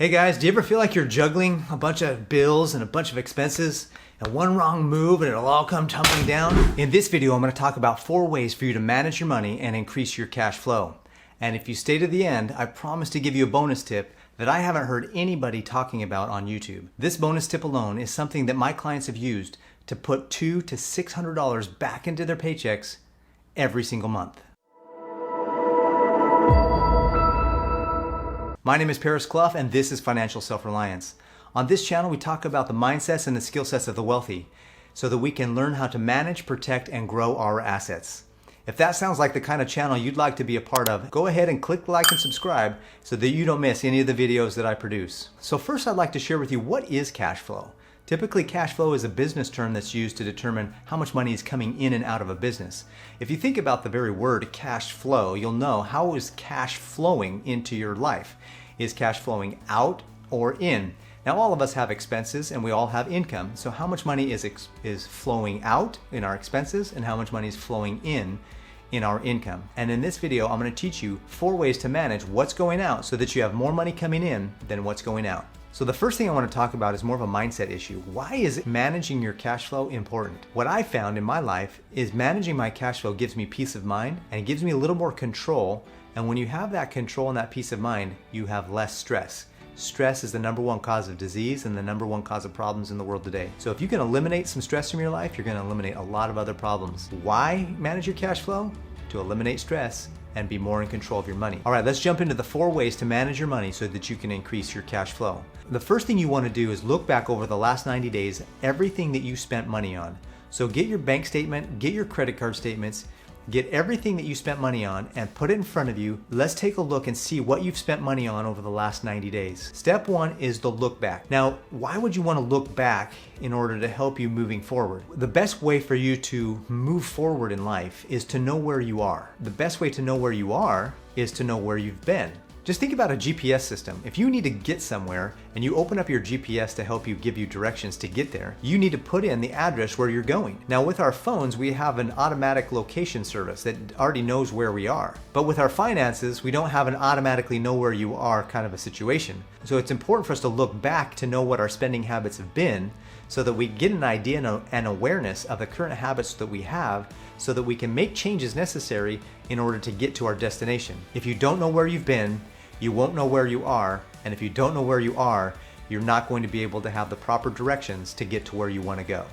Hey guys, do you ever feel like you're juggling a bunch of bills and a bunch of expenses and one wrong move and it'll all come tumbling down? In this video, I'm going to talk about 4 ways for you to manage your money and increase your cash flow. And if you stay to the end, I promise to give you a bonus tip that I haven't heard anybody talking about on YouTube. This bonus tip alone is something that my clients have used to put $200 to $600 back into their paychecks every single month. My name is Paris Clough, and this is Financial Self-Reliance. On this channel, we talk about the mindsets and the skill sets of the wealthy so that we can learn how to manage, protect, and grow our assets. If that sounds like the kind of channel you'd like to be a part of, go ahead and click like and subscribe so that you don't miss any of the videos that I produce. So first, I'd like to share with you what is cash flow. Typically, cash flow is a business term that's used to determine how much money is coming in and out of a business. If you think about the very word cash flow, you'll know how is cash flowing into your life. Is cash flowing out or in? Now, all of us have expenses and we all have income. So how much money is flowing out in our expenses and how much money is flowing in our income? And in this video, I'm going to teach you 4 ways to manage what's going out so that you have more money coming in than what's going out. So the first thing I want to talk about is more of a mindset issue. Why is managing your cash flow important? What I found in my life is managing my cash flow gives me peace of mind and it gives me a little more control. And when you have that control and that peace of mind, you have less stress. Stress is the #1 cause of disease and the #1 cause of problems in the world today. So if you can eliminate some stress from your life, you're going to eliminate a lot of other problems. Why manage your cash flow? To eliminate stress and be more in control of your money. All right, let's jump into the 4 ways to manage your money so that you can increase your cash flow. The first thing you want to do is look back over the last 90 days, everything that you spent money on. So get your bank statement, get your credit card statements, get everything that you spent money on and put it in front of you. Let's take a look and see what you've spent money on over the last 90 days. Step 1 is the look back. Now, why would you want to look back in order to help you moving forward? The best way for you to move forward in life is to know where you are. The best way to know where you are is to know where you've been. Just think about a GPS system. If you need to get somewhere and you open up your GPS to help you give you directions to get there, you need to put in the address where you're going. Now with our phones, we have an automatic location service that already knows where we are. But with our finances, we don't have an automatically know where you are kind of a situation. So it's important for us to look back to know what our spending habits have been so that we get an idea and awareness of the current habits that we have so that we can make changes necessary in order to get to our destination. If you don't know where you've been, you won't know where you are, and if you don't know where you are, you're not going to be able to have the proper directions to get to where you want to go.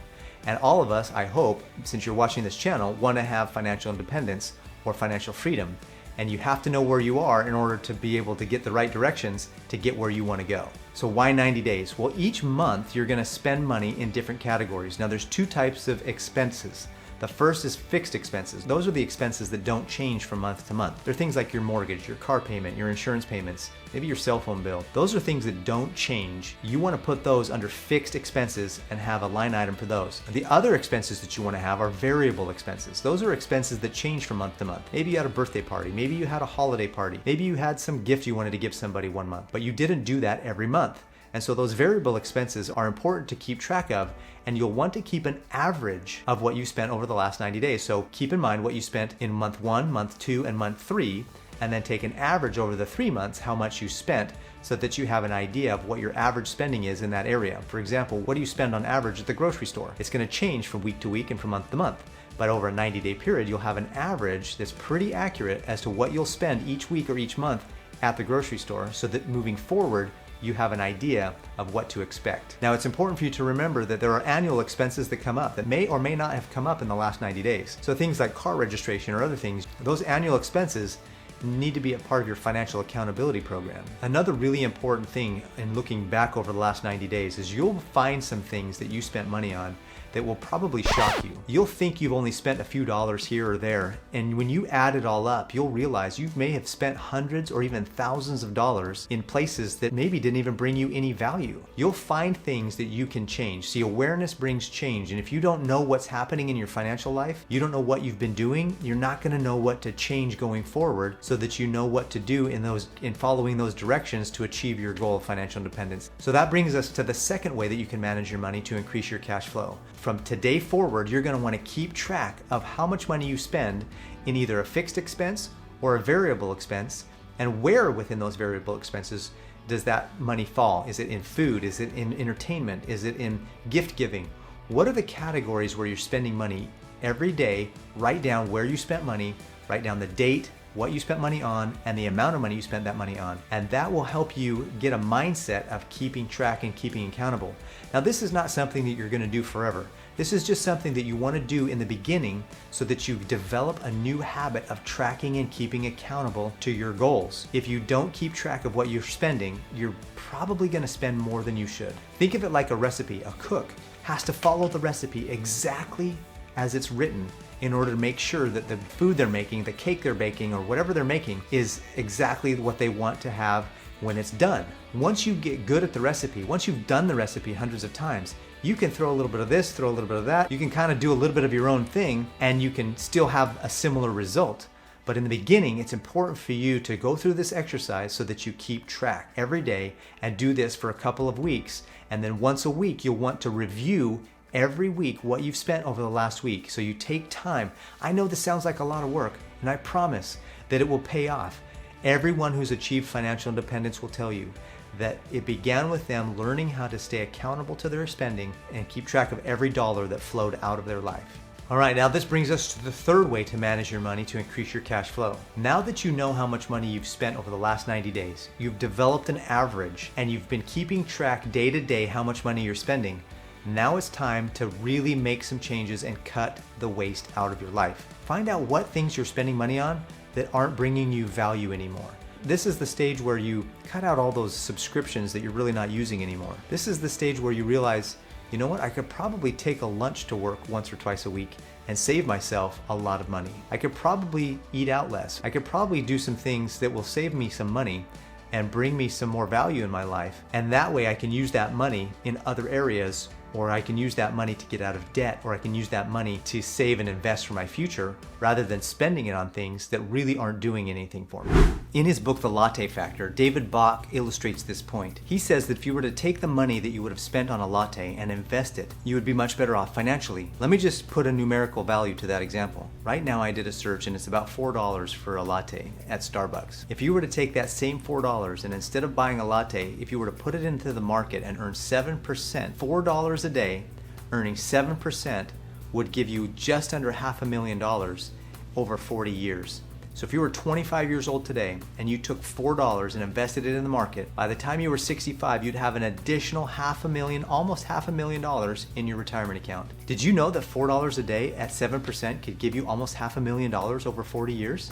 And all of us, I hope, since you're watching this channel, want to have financial independence or financial freedom. And you have to know where you are in order to be able to get the right directions to get where you want to go. So why 90 days? Well, each month you're going to spend money in different categories. Now there's 2 types of expenses. The first is fixed expenses. Those are the expenses that don't change from month to month. They're things like your mortgage, your car payment, your insurance payments, maybe your cell phone bill. Those are things that don't change. You want to put those under fixed expenses and have a line item for those. The other expenses that you want to have are variable expenses. Those are expenses that change from month to month. Maybe you had a birthday party, maybe you had a holiday party, maybe you had some gift you wanted to give somebody one month, but you didn't do that every month. And so those variable expenses are important to keep track of, and you'll want to keep an average of what you spent over the last 90 days. So keep in mind what you spent in month 1, month 2, and month 3, and then take an average over the 3 months, how much you spent, so that you have an idea of what your average spending is in that area. For example, what do you spend on average at the grocery store? It's going to change from week to week and from month to month. But over a 90-day period, you'll have an average that's pretty accurate as to what you'll spend each week or each month at the grocery store, so that moving forward, you have an idea of what to expect. Now, it's important for you to remember that there are annual expenses that come up that may or may not have come up in the last 90 days. So things like car registration or other things, those annual expenses need to be a part of your financial accountability program. Another really important thing in looking back over the last 90 days is you'll find some things that you spent money on that will probably shock you. You'll think you've only spent a few dollars here or there, and when you add it all up, you'll realize you may have spent hundreds or even thousands of dollars in places that maybe didn't even bring you any value. You'll find things that you can change. See, awareness brings change, and if you don't know what's happening in your financial life, you don't know what you've been doing, you're not going to know what to change going forward so that you know what to do in following those directions to achieve your goal of financial independence. So that brings us to the second way that you can manage your money to increase your cash flow. From today forward, you're going to want to keep track of how much money you spend in either a fixed expense or a variable expense, and where within those variable expenses does that money fall? Is it in food? Is it in entertainment? Is it in gift giving? What are the categories where you're spending money every day? Write down where you spent money, write down the date, what you spent money on, and the amount of money you spent that money on. And that will help you get a mindset of keeping track and keeping accountable. Now, this is not something that you're gonna do forever. This is just something that you wanna do in the beginning so that you develop a new habit of tracking and keeping accountable to your goals. If you don't keep track of what you're spending, you're probably gonna spend more than you should. Think of it like a recipe. A cook has to follow the recipe exactly as it's written in order to make sure that the food they're making, the cake they're baking, or whatever they're making is exactly what they want to have when it's done. Once you get good at the recipe, once you've done the recipe hundreds of times, you can throw a little bit of this, throw a little bit of that. You can kind of do a little bit of your own thing and you can still have a similar result. But in the beginning, it's important for you to go through this exercise so that you keep track every day and do this for a couple of weeks. And then once a week, you'll want to review every week what you've spent over the last week. So you take time. I know this sounds like a lot of work, and I promise that it will pay off. Everyone who's achieved financial independence will tell you that it began with them learning how to stay accountable to their spending and keep track of every dollar that flowed out of their life. All right, now this brings us to the third way to manage your money to increase your cash flow. Now that you know how much money you've spent over the last 90 days, you've developed an average and you've been keeping track day to day how much money you're spending. Now it's time to really make some changes and cut the waste out of your life. Find out what things you're spending money on that aren't bringing you value anymore. This is the stage where you cut out all those subscriptions that you're really not using anymore. This is the stage where you realize, you know what, I could probably take a lunch to work once or twice a week and save myself a lot of money. I could probably eat out less. I could probably do some things that will save me some money and bring me some more value in my life. And that way I can use that money in other areas, or I can use that money to get out of debt, or I can use that money to save and invest for my future rather than spending it on things that really aren't doing anything for me. In his book, The Latte Factor, David Bach illustrates this point. He says that if you were to take the money that you would have spent on a latte and invest it, you would be much better off financially. Let me just put a numerical value to that example. Right now I did a search and it's about $4 for a latte at Starbucks. If you were to take that same $4 and instead of buying a latte, if you were to put it into the market and earn 7%, $4 a day, earning 7% would give you just under $500,000 over 40 years. So if you were 25 years old today and you took $4 and invested it in the market, by the time you were 65, you'd have an additional $500,000, almost $500,000 in your retirement account. Did you know that $4 a day at 7% could give you almost $500,000 over 40 years?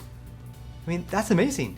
I mean, that's amazing.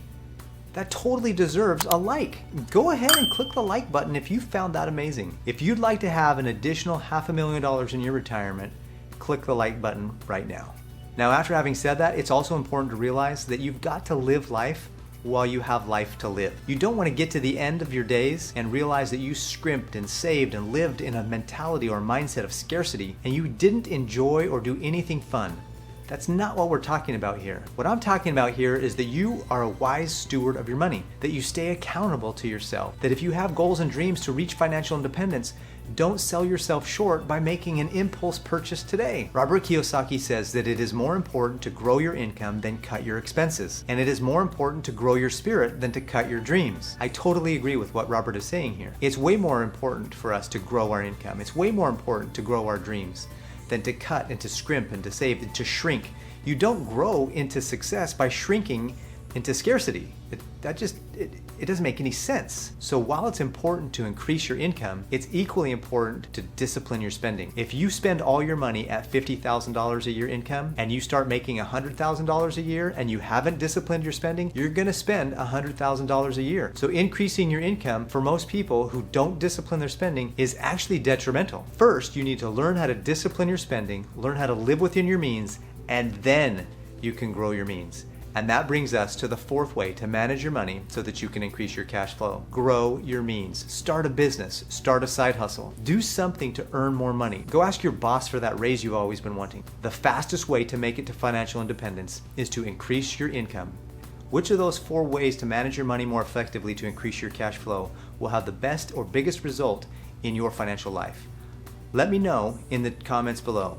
That totally deserves a like. Go ahead and click the like button if you found that amazing. If you'd like to have an additional $500,000 in your retirement, click the like button right now. Now, after having said that, it's also important to realize that you've got to live life while you have life to live. You don't want to get to the end of your days and realize that you scrimped and saved and lived in a mentality or mindset of scarcity and you didn't enjoy or do anything fun. That's not what we're talking about here. What I'm talking about here is that you are a wise steward of your money, that you stay accountable to yourself, that if you have goals and dreams to reach financial independence, don't sell yourself short by making an impulse purchase today. Robert Kiyosaki says that it is more important to grow your income than cut your expenses. And it is more important to grow your spirit than to cut your dreams. I totally agree with what Robert is saying here. It's way more important for us to grow our income. It's way more important to grow our dreams than to cut and to scrimp and to save and to shrink. You don't grow into success by shrinking into scarcity. It doesn't make any sense. So while it's important to increase your income, it's equally important to discipline your spending. If you spend all your money at $50,000 a year income and you start making $100,000 a year and you haven't disciplined your spending, you're gonna spend $100,000 a year. So increasing your income for most people who don't discipline their spending is actually detrimental. First, you need to learn how to discipline your spending, learn how to live within your means, and then you can grow your means. And that brings us to the fourth way to manage your money so that you can increase your cash flow. Grow your means. Start a business. Start a side hustle. Do something to earn more money. Go ask your boss for that raise you've always been wanting. The fastest way to make it to financial independence is to increase your income. Which of those 4 ways to manage your money more effectively to increase your cash flow will have the best or biggest result in your financial life? Let me know in the comments below.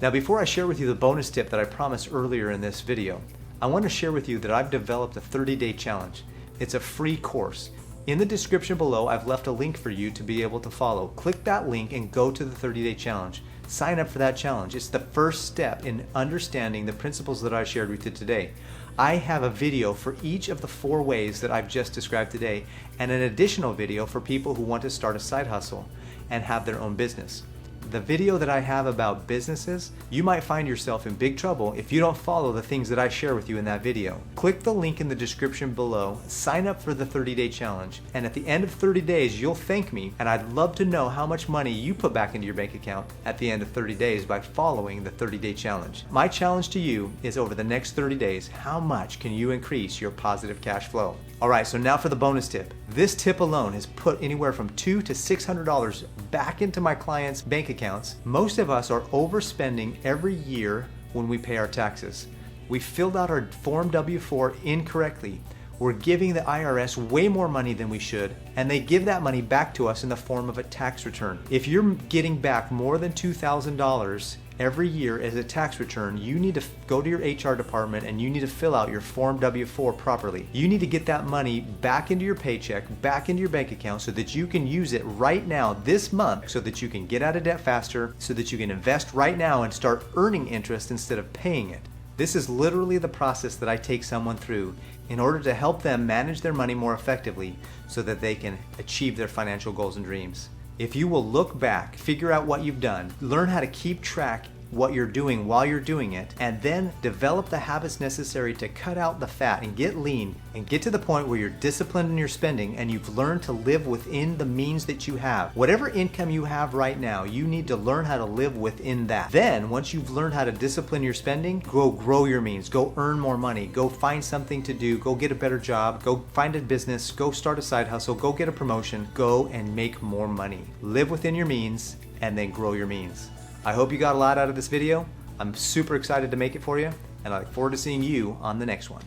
Now, before I share with you the bonus tip that I promised earlier in this video, I want to share with you that I've developed a 30-day challenge. It's a free course. In the description below, I've left a link for you to be able to follow. Click that link and go to the 30-day challenge. Sign up for that challenge. It's the first step in understanding the principles that I shared with you today. I have a video for each of the 4 ways that I've just described today, and an additional video for people who want to start a side hustle and have their own business. The video that I have about businesses, you might find yourself in big trouble if you don't follow the things that I share with you in that video. Click the link in the description below, sign up for the 30-day challenge, and at the end of 30 days, you'll thank me, and I'd love to know how much money you put back into your bank account at the end of 30 days by following the 30-day challenge. My challenge to you is over the next 30 days, how much can you increase your positive cash flow? All right, so now for the bonus tip. This tip alone has put anywhere from $200 to $600 back into my clients' bank accounts. Most of us are overspending every year when we pay our taxes. We filled out our Form W-4 incorrectly. We're giving the IRS way more money than we should, and they give that money back to us in the form of a tax return. If you're getting back more than $2,000 every year as a tax return, you need to go to your HR department and you need to fill out your Form W-4 properly. You need to get that money back into your paycheck, back into your bank account so that you can use it right now this month, so that you can get out of debt faster, so that you can invest right now and start earning interest instead of paying it. This is literally the process that I take someone through in order to help them manage their money more effectively so that they can achieve their financial goals and dreams. If you will look back, figure out what you've done, learn how to keep track what you're doing while you're doing it, and then develop the habits necessary to cut out the fat and get lean and get to the point where you're disciplined in your spending and you've learned to live within the means that you have. Whatever income you have right now, you need to learn how to live within that. Then, once you've learned how to discipline your spending, go grow your means, go earn more money, go find something to do, go get a better job, go find a business, go start a side hustle, go get a promotion, go and make more money. Live within your means and then grow your means. I hope you got a lot out of this video. I'm super excited to make it for you, and I look forward to seeing you on the next one.